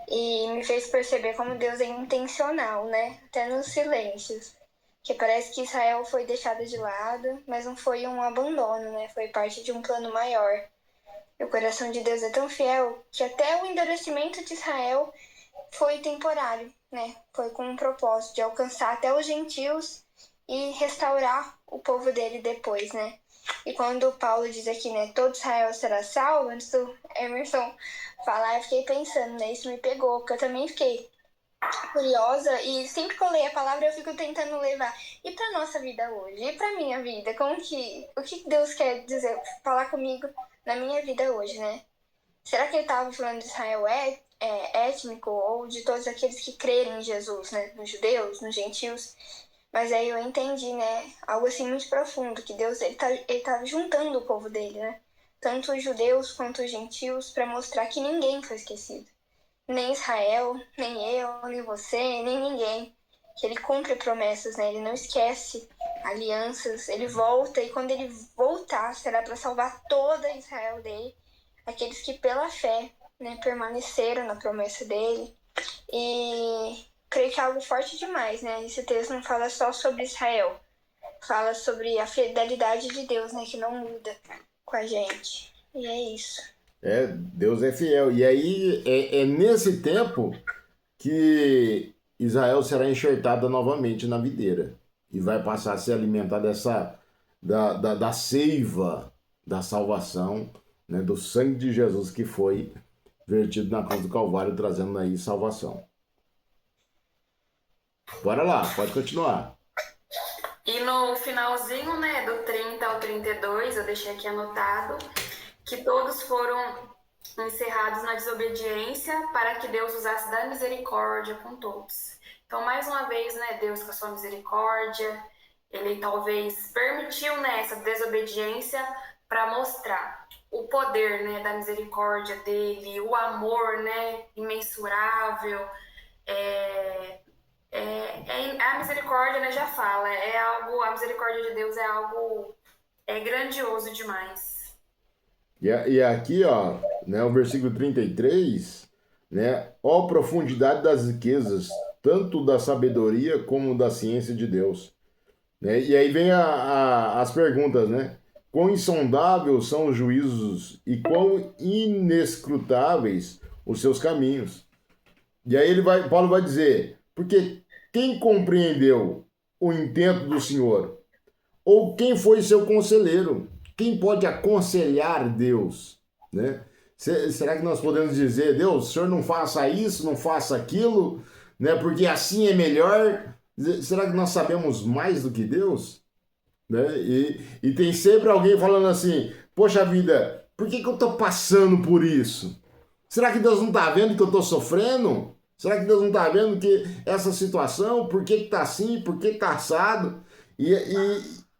E me fez perceber como Deus é intencional, né? Até nos silêncios. Que parece que Israel foi deixada de lado, mas não foi um abandono, né? Foi parte de um plano maior. E o coração de Deus é tão fiel que até o endurecimento de Israel foi temporário, né? Foi com um propósito de alcançar até os gentios e restaurar o povo dele depois, né? E quando Paulo diz aqui, né, todo Israel será salvo, antes do Emerson falar, eu fiquei pensando, né, isso me pegou, porque eu também fiquei curiosa e sempre que eu leio a palavra eu fico tentando levar e pra nossa vida hoje, e pra minha vida, o que Deus quer dizer, falar comigo na minha vida hoje, né? Será que ele estava falando de Israel étnico ou de todos aqueles que crerem em Jesus, né? Nos judeus, nos gentios? Mas aí eu entendi, né? Algo assim muito profundo, que Deus ele tá juntando o povo dele, né? Tanto os judeus quanto os gentios, para mostrar que ninguém foi esquecido. Nem Israel, nem eu, nem você, nem ninguém. Que ele cumpre promessas, né? Ele não esquece alianças, ele volta e quando ele voltar será para salvar toda Israel dele, aqueles que pela fé, né, permaneceram na promessa dele. E creio que é algo forte demais, né? Esse texto não fala só sobre Israel, fala sobre a fidelidade de Deus, né, que não muda com a gente. E é isso. Deus é fiel. E aí é nesse tempo que Israel será enxertada novamente na videira e vai passar a se alimentar da seiva da salvação, né, do sangue de Jesus que foi vertido na cruz do Calvário, trazendo aí salvação. Bora lá, pode continuar. E no finalzinho, né, do 30 ao 32, eu deixei aqui anotado que todos foram encerrados na desobediência para que Deus usasse da misericórdia com todos. Então, mais uma vez, né, Deus com a sua misericórdia, ele talvez permitiu, né, essa desobediência para mostrar o poder, né, da misericórdia dele, o amor, né, imensurável. A misericórdia, né, já fala, a misericórdia de Deus é algo grandioso demais. E aqui, ó, né, o versículo 33, né, ó profundidade das riquezas, tanto da sabedoria como da ciência de Deus. Né? E aí vem as perguntas, né? Quão insondáveis são os juízos e quão inescrutáveis os seus caminhos. E aí Paulo vai dizer, porque quem compreendeu o intento do Senhor? Ou quem foi seu conselheiro? quem pode aconselhar Deus, né? Será que nós podemos dizer, Deus, o Senhor não faça isso, não faça aquilo, né? Porque assim é melhor? Será que nós sabemos mais do que Deus? Né? E tem sempre alguém falando assim, poxa vida, por que eu estou passando por isso? Será que Deus não está vendo que eu estou sofrendo? Será que Deus não está vendo que essa situação, por que está assim, por que está assado? E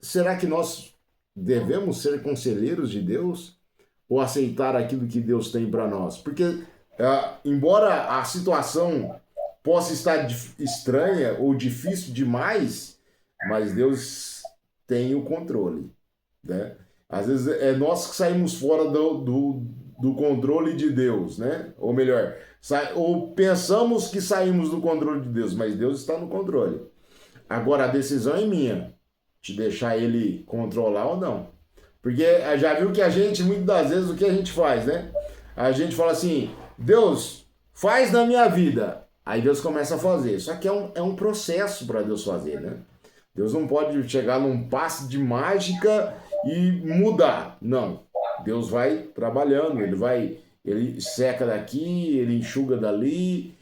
será que nós devemos ser conselheiros de Deus? Ou aceitar aquilo que Deus tem para nós? Porque, embora a situação possa estar estranha ou difícil demais, mas Deus tem o controle, né? Às vezes é nós que saímos fora do controle de Deus, né? Ou melhor, ou pensamos que saímos do controle de Deus, mas Deus está no controle. Agora a decisão é minha, de deixar Ele controlar ou não. Porque já viu que a gente, muitas das vezes, o que a gente faz, né? A gente fala assim, Deus, faz na minha vida. Aí Deus começa a fazer. Só que é um processo para Deus fazer, né? Deus não pode chegar num passe de mágica e mudar. Não. Deus vai trabalhando, ele seca daqui, ele enxuga dali,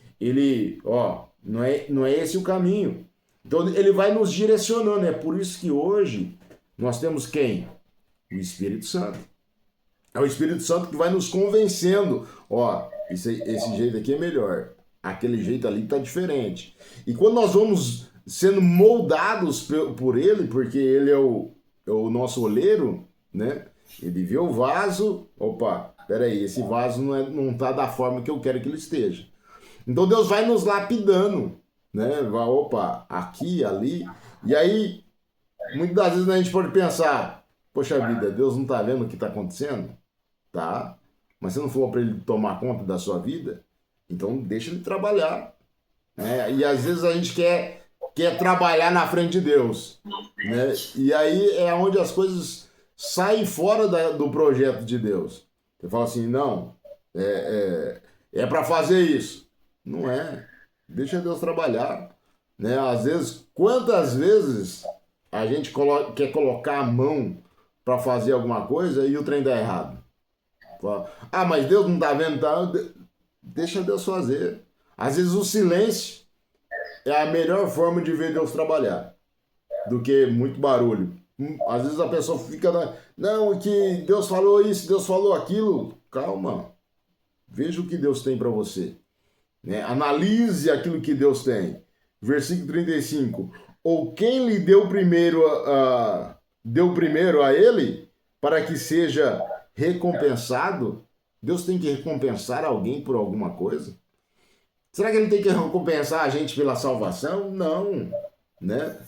não é esse o caminho. Então ele vai nos direcionando. É por isso que hoje nós temos quem? O Espírito Santo. É o Espírito Santo que vai nos convencendo. Esse jeito aqui é melhor. Aquele jeito ali está diferente. E quando nós vamos sendo moldados por Ele, porque Ele é o nosso oleiro, né? Ele vê o vaso, peraí, esse vaso não está da forma que eu quero que ele esteja. Então Deus vai nos lapidando, né? Aqui, ali. E aí, muitas das vezes a gente pode pensar, poxa vida, Deus não está vendo o que está acontecendo? Tá. Mas você não falou para ele tomar conta da sua vida? Então deixa ele trabalhar. Né? E às vezes a gente quer trabalhar na frente de Deus. Né? E aí é onde as coisas saem fora do projeto de Deus. Você fala assim, não, é para fazer isso. Não é. Deixa Deus trabalhar. Né? Às vezes, quantas vezes a gente quer colocar a mão para fazer alguma coisa e o trem dá errado. Mas Deus não está vendo, tá? Deixa Deus fazer. Às vezes o silêncio é a melhor forma de ver Deus trabalhar do que muito barulho. Às vezes a pessoa fica não, que Deus falou isso, Deus falou aquilo. Calma. Veja o que Deus tem para você. Né? Analise aquilo que Deus tem. Versículo 35. Ou quem lhe deu primeiro a ele para que seja recompensado? Deus tem que recompensar alguém por alguma coisa? Será que ele tem que recompensar a gente pela salvação? Não, né?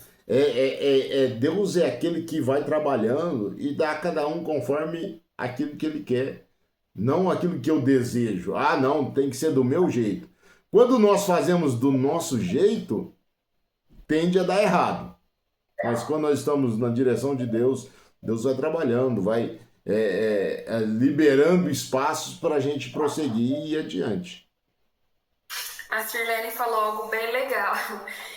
Deus é aquele que vai trabalhando e dá a cada um conforme aquilo que ele quer, não aquilo que eu desejo. Não, tem que ser do meu jeito. Quando nós fazemos do nosso jeito, tende a dar errado. Mas quando nós estamos na direção de Deus, Deus vai trabalhando, vai liberando espaços para a gente prosseguir e ir adiante. A Sirlene falou algo bem legal.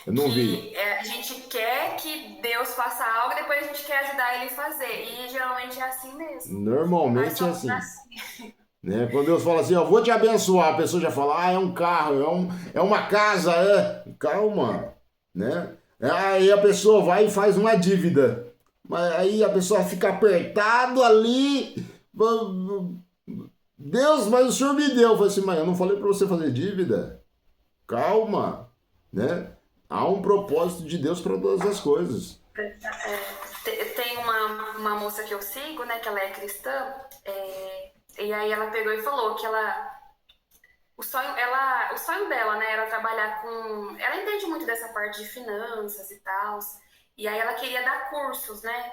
Eu não vi. A gente quer que Deus faça algo e depois a gente quer ajudar ele a fazer. E geralmente é assim mesmo. Normalmente é assim. Né? Quando Deus fala assim, vou te abençoar, a pessoa já fala, é um carro, é uma casa, calma, né? Aí a pessoa vai e faz uma dívida, mas aí a pessoa fica apertado ali, Deus, mas o Senhor me deu. Eu falei assim, mas eu não falei para você fazer dívida? Calma, né? Há um propósito de Deus para todas as coisas. Tem uma moça que eu sigo, né, que ela é cristã, e aí ela pegou e falou que o sonho dela, né, era trabalhar com... Ela entende muito dessa parte de finanças e tal, e aí ela queria dar cursos, né,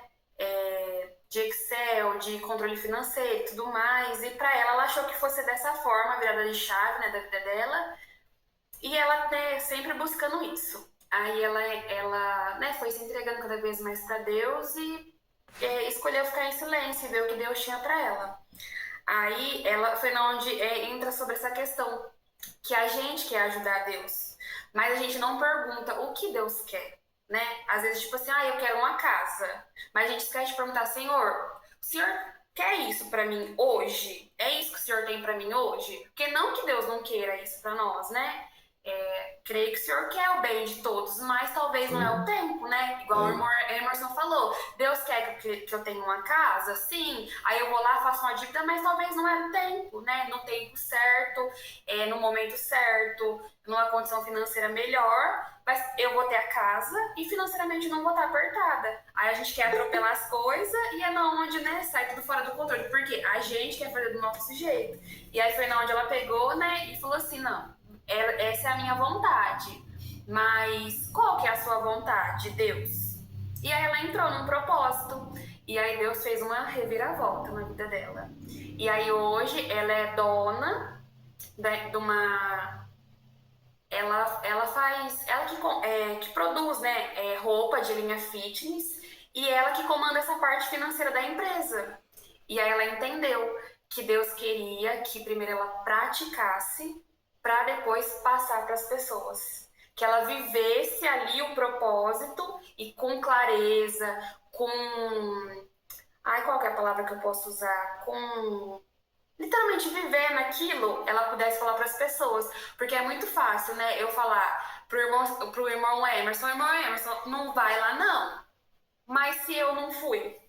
de Excel, de controle financeiro e tudo mais, e para ela achou que fosse dessa forma, a virada de chave, né, da vida dela, e ela, né, sempre buscando isso. Aí ela né, foi se entregando cada vez mais para Deus e escolheu ficar em silêncio e ver o que Deus tinha para ela. Aí ela foi onde entra sobre essa questão, que a gente quer ajudar Deus, mas a gente não pergunta o que Deus quer, né? Às vezes, tipo assim, eu quero uma casa, mas a gente esquece de perguntar, Senhor, o senhor quer isso para mim hoje? É isso que o senhor tem para mim hoje? Porque não que Deus não queira isso para nós, né? Creio que o senhor quer o bem de todos, mas talvez não é o tempo, né? Igual o Emerson falou, Deus quer que eu tenha uma casa, sim, aí eu vou lá, faço uma dívida, mas talvez não é o tempo, né? No tempo certo, no momento certo, numa condição financeira melhor, mas eu vou ter a casa e financeiramente não vou estar apertada. Aí a gente quer atropelar as coisas e é na onde, né, sai tudo fora do controle, porque a gente quer fazer do nosso jeito. E aí foi na onde ela pegou, né, e falou assim, não, essa é a minha vontade, mas qual que é a sua vontade, Deus? E aí ela entrou num propósito, e aí Deus fez uma reviravolta na vida dela. E aí hoje ela é dona de uma... Ela faz... Ela que produz, né, roupa de linha fitness, e ela que comanda essa parte financeira da empresa. E aí ela entendeu que Deus queria que primeiro ela praticasse para depois passar para as pessoas. Que ela vivesse ali o propósito e com clareza, com... Ai, qual que é a palavra que eu posso usar? Com... Literalmente viver naquilo, ela pudesse falar para as pessoas. Porque é muito fácil, né? Eu falar pro irmão Emerson, irmão Emerson, não vai lá não. Mas se eu não fui...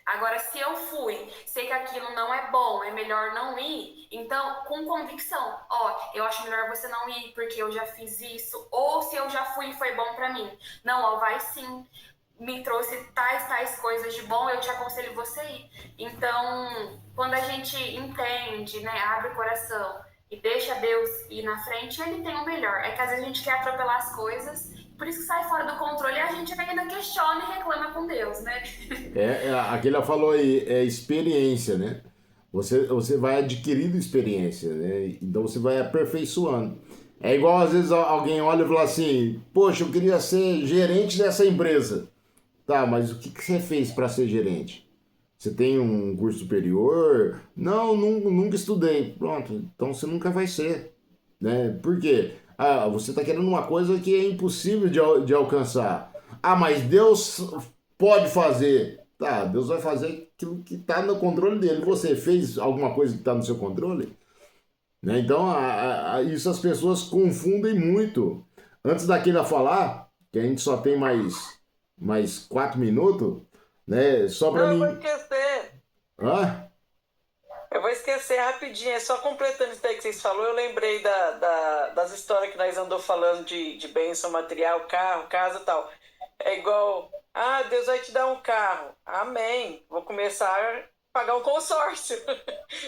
Agora, se eu fui, sei que aquilo não é bom, é melhor não ir, então, com convicção, eu acho melhor você não ir porque eu já fiz isso, ou se eu já fui e foi bom pra mim. Não, vai sim, me trouxe tais coisas de bom, eu te aconselho você ir. Então, quando a gente entende, né, abre o coração e deixa Deus ir na frente, ele tem o melhor. É que às vezes a gente quer atropelar as coisas, por isso que sai fora do controle e a gente ainda questiona e reclama com Deus, né? Aquele ela falou aí, é experiência, né? Você vai adquirindo experiência, né? Então você vai aperfeiçoando. É igual às vezes alguém olha e fala assim, poxa, eu queria ser gerente dessa empresa. Tá, mas o que você fez para ser gerente? Você tem um curso superior? Não, nunca estudei. Pronto, então você nunca vai ser, né? Por quê? Você está querendo uma coisa que é impossível de alcançar. Mas Deus pode fazer. Tá, Deus vai fazer aquilo que está no controle dele. Você fez alguma coisa que está no seu controle? Né? Então, isso as pessoas confundem muito. Antes daquele a falar, que a gente só tem mais 4 minutos, né? Só para mim... Eu vou esquecer. Hã? Eu vou esquecer rapidinho, é só completando isso daí que vocês falaram, eu lembrei das histórias que nós andou falando de bênção material, carro, casa e tal. É igual, Deus vai te dar um carro, amém, vou começar a pagar um consórcio.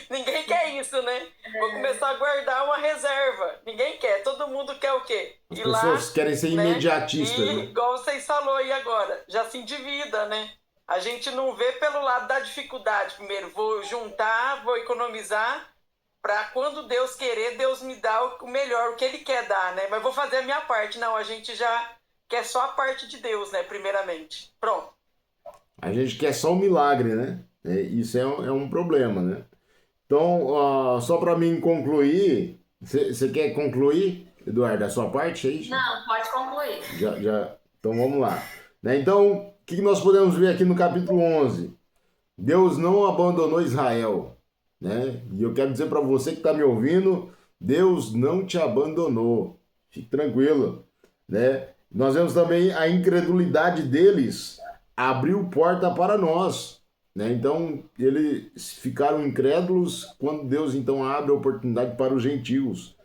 Ninguém quer isso, né? Vou começar a guardar uma reserva, ninguém quer, todo mundo quer o quê? As pessoas querem ser imediatistas, né? Igual vocês falaram aí agora, já se endivida, né? A gente não vê pelo lado da dificuldade. Primeiro, vou juntar, vou economizar, para quando Deus querer, Deus me dá o melhor, o que Ele quer dar, né? Mas vou fazer a minha parte. Não, a gente já quer só a parte de Deus, né? Primeiramente. Pronto. A gente quer só o milagre, né? Isso é um problema, né? Então, só para mim concluir, você quer concluir, Eduardo, a sua parte aí? Não, pode concluir. Então vamos lá. Né? Então, o que nós podemos ver aqui no capítulo 11? Deus não abandonou Israel, né? E eu quero dizer para você que está me ouvindo, Deus não te abandonou. Fique tranquilo, né? Nós vemos também a incredulidade deles abriu porta para nós, né? Então, eles ficaram incrédulos quando Deus então abre a oportunidade para os gentios,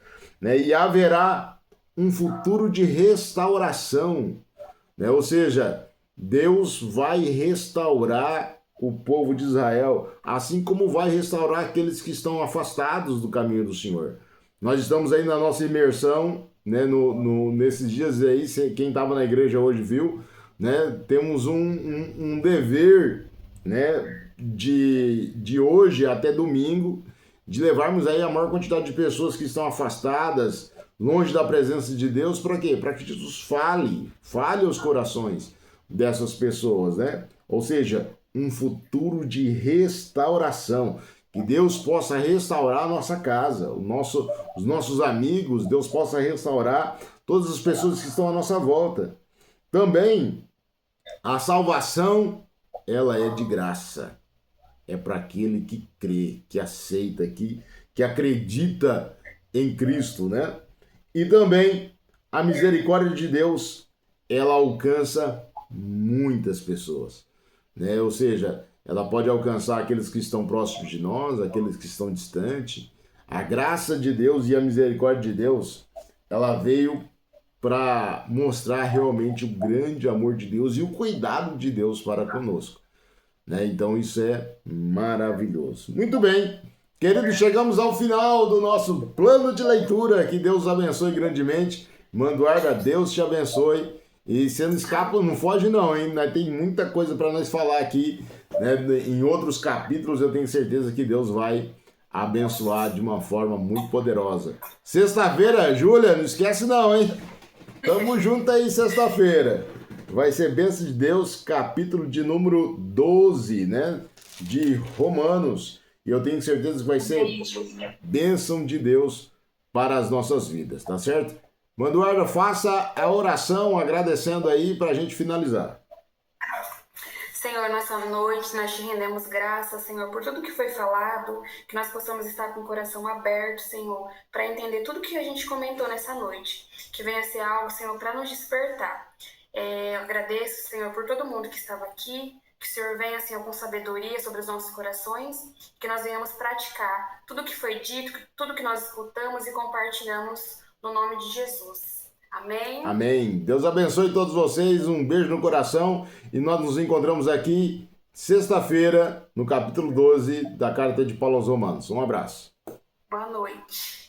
né? E haverá um futuro de restauração, né? Ou seja, Deus vai restaurar o povo de Israel, assim como vai restaurar aqueles que estão afastados do caminho do Senhor. Nós estamos aí na nossa imersão, né, nesses dias aí, quem estava na igreja hoje viu, né, temos um dever, né, de hoje até domingo, de levarmos aí a maior quantidade de pessoas que estão afastadas, longe da presença de Deus, para quê? Para que Jesus fale aos corações dessas pessoas, né? Ou seja, um futuro de restauração, que Deus possa restaurar a nossa casa, os nossos amigos, Deus possa restaurar todas as pessoas que estão à nossa volta. Também, a salvação, ela é de graça. é para aquele que crê, que aceita, que acredita em Cristo, né? E também a misericórdia de Deus, ela alcança muitas pessoas, né? Ou seja, ela pode alcançar aqueles que estão próximos de nós, aqueles que estão distantes. A graça de Deus e a misericórdia de Deus, ela veio para mostrar realmente o grande amor de Deus e o cuidado de Deus para conosco, né? Então isso é maravilhoso. Muito bem, queridos, chegamos ao final do nosso plano de leitura. Que Deus abençoe grandemente. Manduarda, Deus te abençoe. E você não escapa, não foge não, hein? Tem muita coisa para nós falar aqui, né? Em outros capítulos eu tenho certeza que Deus vai abençoar de uma forma muito poderosa. Sexta-feira, Júlia, não esquece não, hein? Tamo junto aí sexta-feira. Vai ser bênção de Deus, capítulo de número 12, né? De Romanos. E eu tenho certeza que vai ser bênção de Deus para as nossas vidas, tá certo? Manduarda, faça a oração agradecendo aí para a gente finalizar. Senhor, nessa noite nós te rendemos graças, Senhor, por tudo que foi falado, que nós possamos estar com o coração aberto, Senhor, para entender tudo que a gente comentou nessa noite. Que venha ser algo, Senhor, para nos despertar. Eu agradeço, Senhor, por todo mundo que estava aqui, que o Senhor venha, Senhor, com sabedoria sobre os nossos corações, que nós venhamos praticar tudo que foi dito, tudo que nós escutamos e compartilhamos no nome de Jesus. Amém? Amém. Deus abençoe todos vocês, um beijo no coração e nós nos encontramos aqui sexta-feira no capítulo 12 da Carta de Paulo aos Romanos. Um abraço. Boa noite.